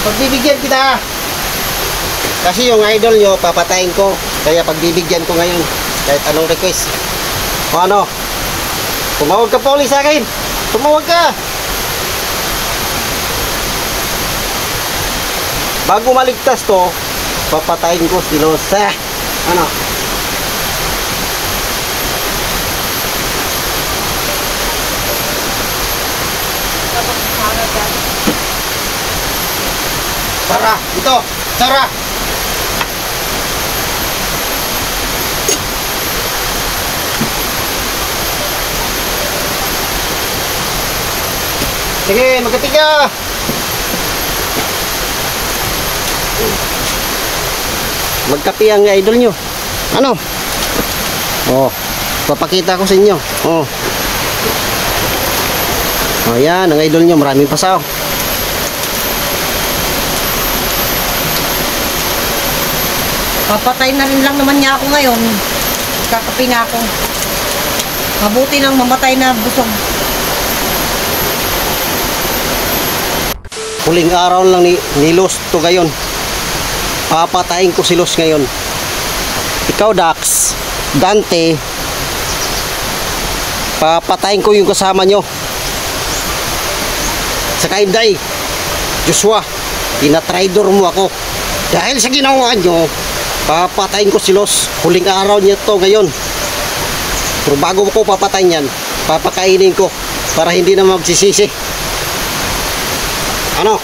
pagbibigyan kita. Kasi yung idol nyo, papatayin ko. Kaya pagbibigyan ko ngayon. Kahit anong request. O ano? Tumawag ka pa ulit sa akin. Tumawag ka. Bago maligtas to, papatayin ko si Losa. Ano? Sara, ito. Sara. Sige, magkatiga. Magkapi ang idol nyo. Ano? Oh, papakita ko sa inyo. Oh. Oh, yan, ang idol nyo. Maraming pasaw. Papatay na rin lang naman niya ako ngayon. Kakapi na ako. Mabuti nang mamatay na busog. Huling araw lang ni Los to ngayon. Papatayin ko si Los ngayon. Ikaw Dax, Dante, papatayin ko yung kasama nyo. Saka Inday, Joshua, tinatraidor mo ako. Dahil sa ginawa nyo, papatayin ko si Los. Huling araw niya to ngayon. Pero bago ko papatayin yan, papakainin ko para hindi na magsisisi. Ano?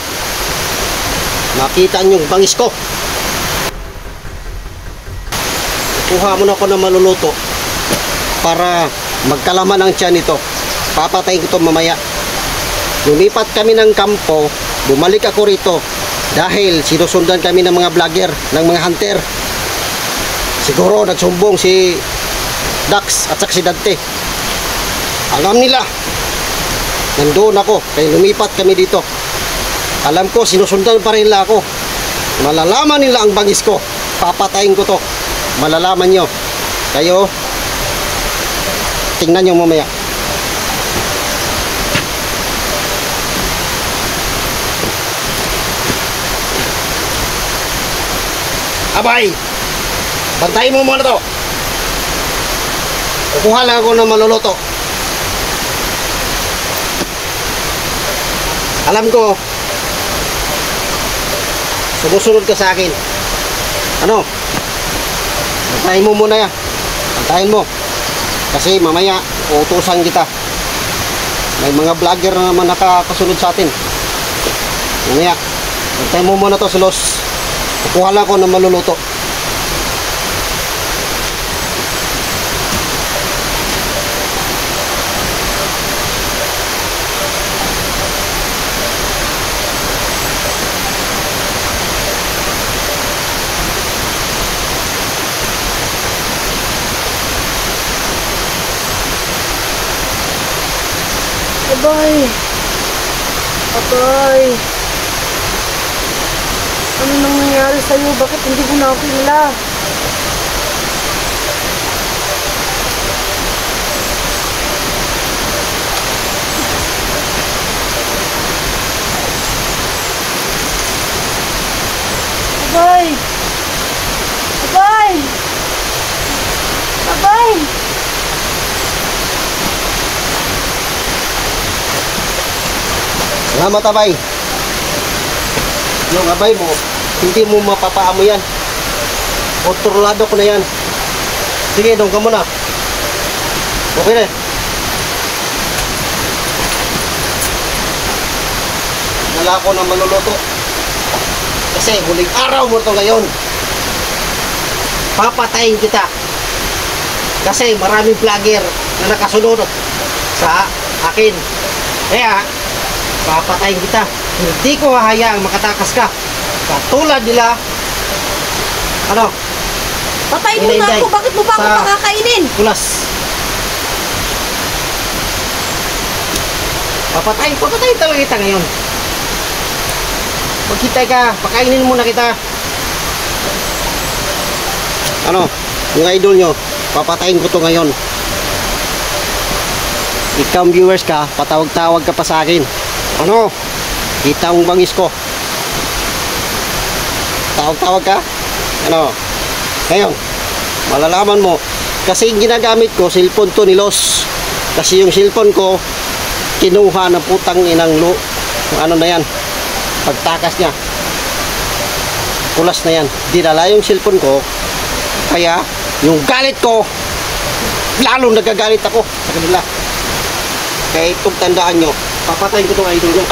Nakita nyo yung bangis ko. Kuha mo na ako na maluluto para magkalaman ang tiyan nito. Papatayin ko ito mamaya. Lumipat kami ng kampo, bumalik ako rito dahil sinusundan kami ng mga vlogger, ng mga hunter. Siguro nagsumbong si Dax at si Dante. Alam nila, nandoon ako, kaya lumipat kami dito. Alam ko, sinusundan pa rin nila ako. Malalaman nila ang bangis ko. Papatayin ko to. Malalaman nyo. Kayo, tingnan nyo mamaya. Abay! Bantayin mo muna to. Kukuha lang ako ng maluluto. Alam ko, sumusunod ka sa akin. Ano? Bantayin mo muna yan. Bantayin mo. Kasi mamaya, uutusan kita. May mga vlogger na naman nakakasunod sa atin. Mamaya, bantayin mo muna to si Los. Kukuha lang ako ng maluluto. Abay! Abay! Ano nang nangyari sa'yo? Bakit hindi ko na ako kilala? Abay! Abay! Abay! Salamat, abay. Yung abay mo, hindi mo mapapaamo yan. Kontrolado ko na yan. Sige, doon ka muna. Okay na. Wala ko na maluluto. Kasi huling araw mo ito ngayon. Papatayin kita. Kasi maraming vlogger na nakasunod sa akin. Kaya, papatayin kita. Hindi ko hahayaang makatakas ka. Katulad nila. Ano? Patayin mo na ako. Bakit mo pa ako makakainin? Kulas. Papatayin talaga kita ngayon. Magkitay ka. Pakainin muna kita. Ano? Yung idol nyo, papatayin ko to ngayon. Ikaw viewers ka, patawag-tawag ka pa sa akin. Ano? Kita ang bangis ko. Tawag-tawag ka? Ano? Ngayon, malalaman mo. Kasi yung ginagamit ko, cellphone to ni Los. Kasi yung cellphone ko, kinuha ng putang inang ano na yan, pagtakas niya. Kulas na yan. Dinala yung cellphone ko. Kaya, yung galit ko, lalong nagagalit ako sa kanila. Kaya itong tandaan nyo, papatayin ko itong idol nyo.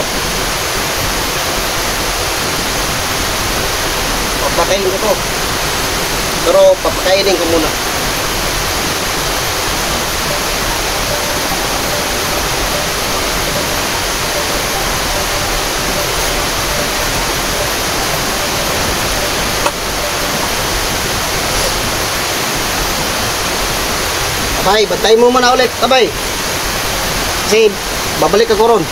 Papatayin ko to. Pero papakainin ko muna. Abay, bantayin mo muna ulit. Abay. Kasi babalik ako ron.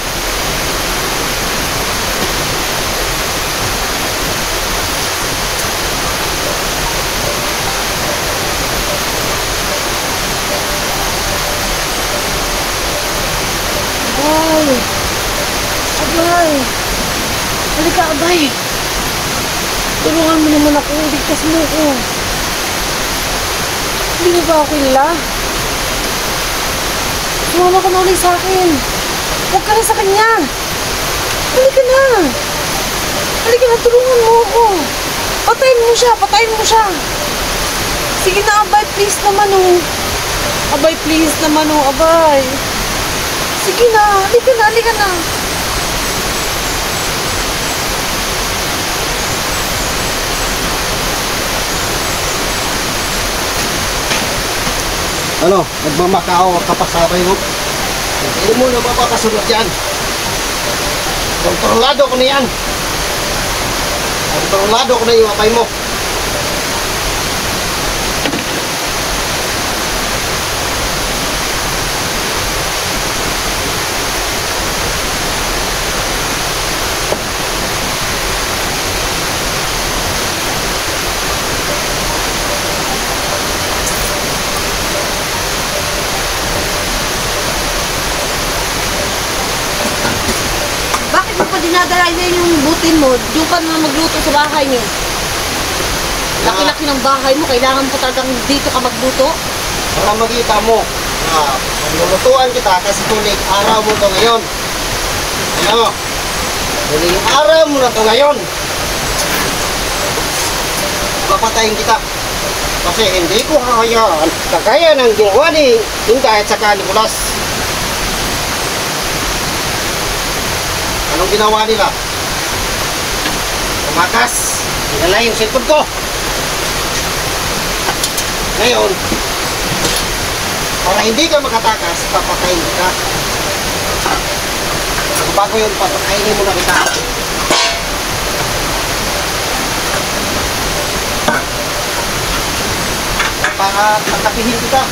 Abay. Abay. Halika, Abay. Tulungan mo naman ako. Ligtas mo ako. Hindi mo ba ako kilala? Sumama ka na ulit sa akin. Huwag ka na sa kanya. Halika na. Halika na, tulungan mo ako. Patayin mo siya, patayin mo siya. Sige na, Abay, please naman oh. Abay, please naman oh, Abay. Sige na, halika na, halika na. Ano, nagmamakaawa ka pa sa abay mo? Hindi mo na mapakasunod yan. Kontrolado ko na yan. Kontrolado ko na yung abay mo. Bakit mo pa dinadala yung butin mo? Doon ka na magluto sa bahay niyo. Laki-laki ng bahay mo, kailangan mo talagang dito ka magluto? Para makita mo na lulutuan kita kasi tulig araw mo to ngayon. Ano? Tulig araw mo na to ngayon. Papatayin kita. Kasi hindi ko kakayaan. Kagaya ng ginawa ni Inday at saka ni Nicolas. Anong ginawa nila? Tumakas. Dinala yung cellphone ko. Ngayon, para hindi ka makatakas, papatayin kita. Bago yun, papatayin mo na kita. Para tatapihin kita.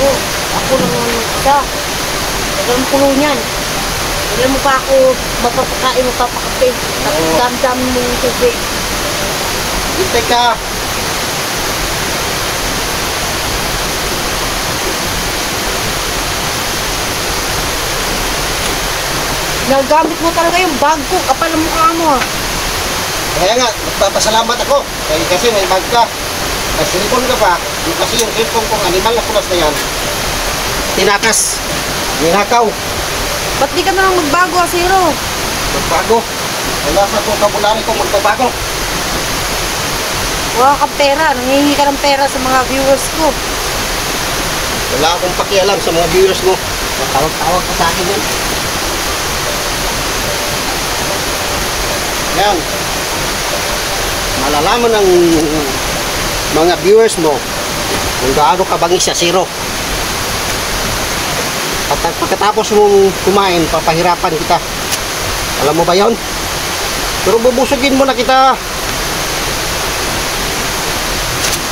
Oo, ako naman isa. Tagal mo kulo niyan. Tagal mo pa ako mapapakain, mapapakape. Tapos dam-dam mo yung tubig. Hintay ka. Nagamit mo talaga yung bag ko. Kapal ang mukha mo ah. Kaya nga, magpapasalamat ako. Kasi may bag ka. May cellphone ka pa. Kasi yung cellphone kong animal na pulas na yan, tinakas. Ninakaw. Ba't di ka na lang magbago ah, Zero? Magbago. Wala sa vocabulary ko magbabago. Wala kang pera. Nangihingi ka ng pera sa mga viewers ko. Wala akong pakialam sa mga viewers mo. Matawag-tawag ka sa akin yun. Ngayon, malalaman ng mga viewers mo kung gaano ka bangis sa Zero. At pagkatapos mong kumain, papahirapan kita. Alam mo ba yon? Pero bubusugin mo na kita.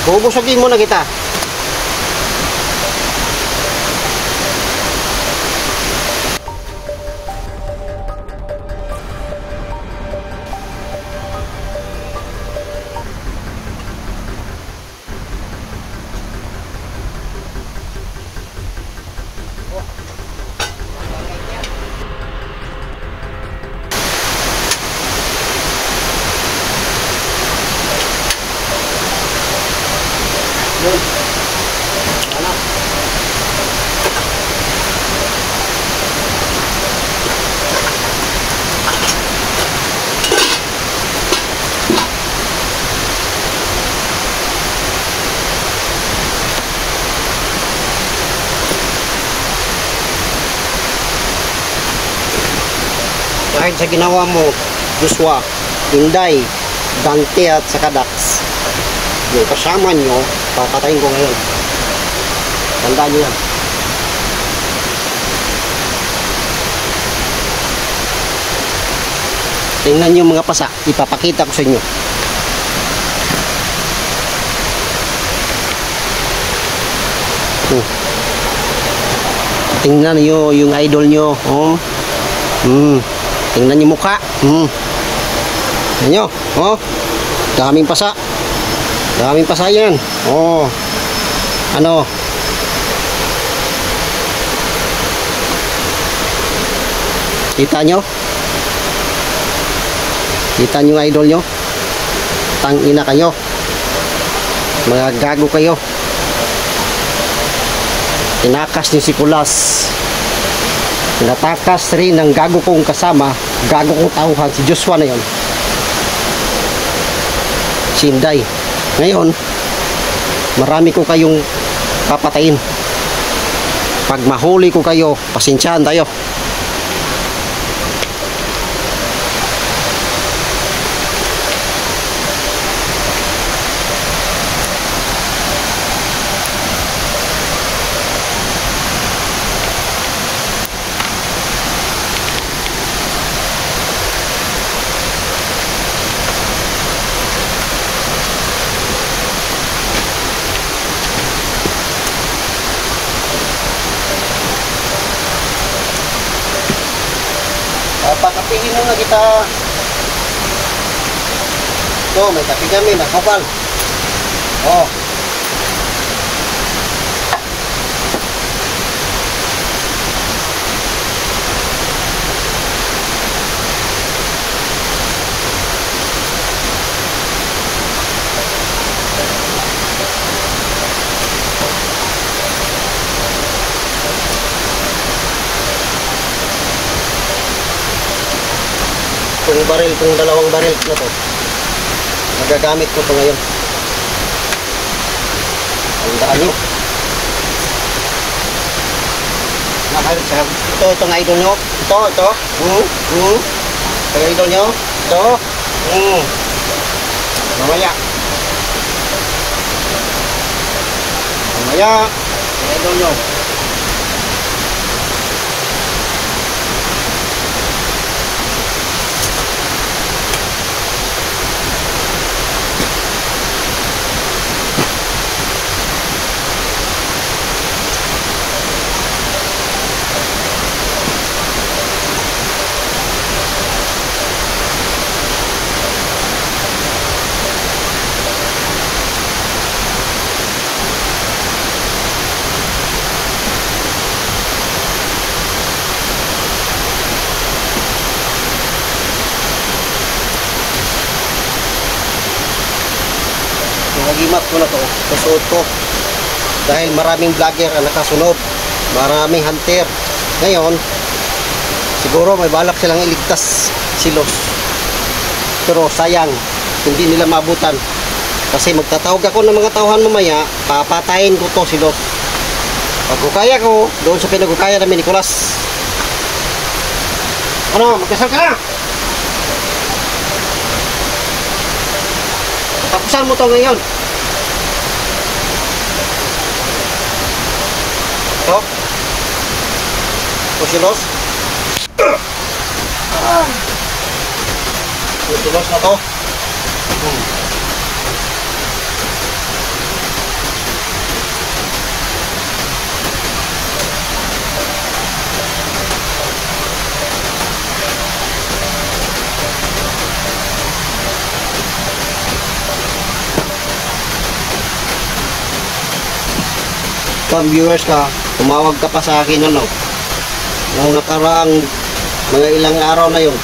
Bubusugin mo na kita. Yun. Ano? Dahil sa ginawa mo, Joshua, Inday, Dante at saka Dax, yung kasama nyo, papatayin ko ngayon. Tandaan nyo yan. Tingnan nyo mga pasa, ipapakita ko sa inyo. Tingnan nyo yung idol nyo. Oh. Tingnan nyo mukha. Tingnan nyo. Oh. Daming pasa. Daming pasa yan. Oh. Ano? Kita nyo? Kita nyo yung idol nyo? Tangina kayo. Mga gago kayo. Tinakas ni si Kulas. Natakas rin ng gago kong kasama, gago kong tauhan, si Joshua na yon. Si Inday. Ngayon, marami ko kayong papatayin. Pag mahuli ko kayo, pasensyahan tayo. Pakapihin mo na kita. Ito, may kapi kami, nakapal. Oh. Itong baril, itong dalawang baril na to, magagamit ko ito ngayon. Tandaan nyo. Ito, itong idol nyo. Ito. Itong idol nyo. Ito. Mamaya. Itong idol nyo. Nagimat ko na to, kasuot ko dahil maraming vlogger ang nakasunod, maraming hunter. Ngayon siguro may balak silang iligtas si Los, pero sayang hindi nila mabutan kasi magtatawag ako ng mga tauhan mamaya, papatayin ko to si Los. Pag kaya ko doon sa pinagkukaya namin ni Kulas. Ano, magkasal ka na? Tapusan mo to ngayon. Ito. Ito si Los. Ito si Los na to. Kung viewers ka, tumawag ka pa sa akin ano, nung nakaraang mga ilang araw na yun.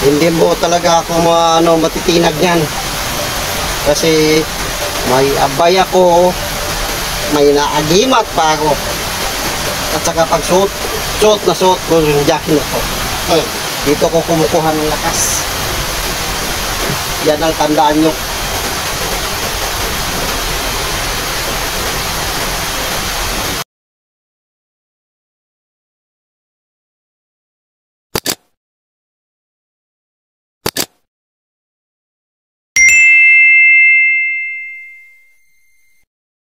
Hindi mo talaga ako matitinag yan. Kasi may abay ako, may naagimat pa ako. At saka pag suot na suot ko yung jacket na to. Dito ko kumukuha ng lakas. Yan ang tandaan nyo.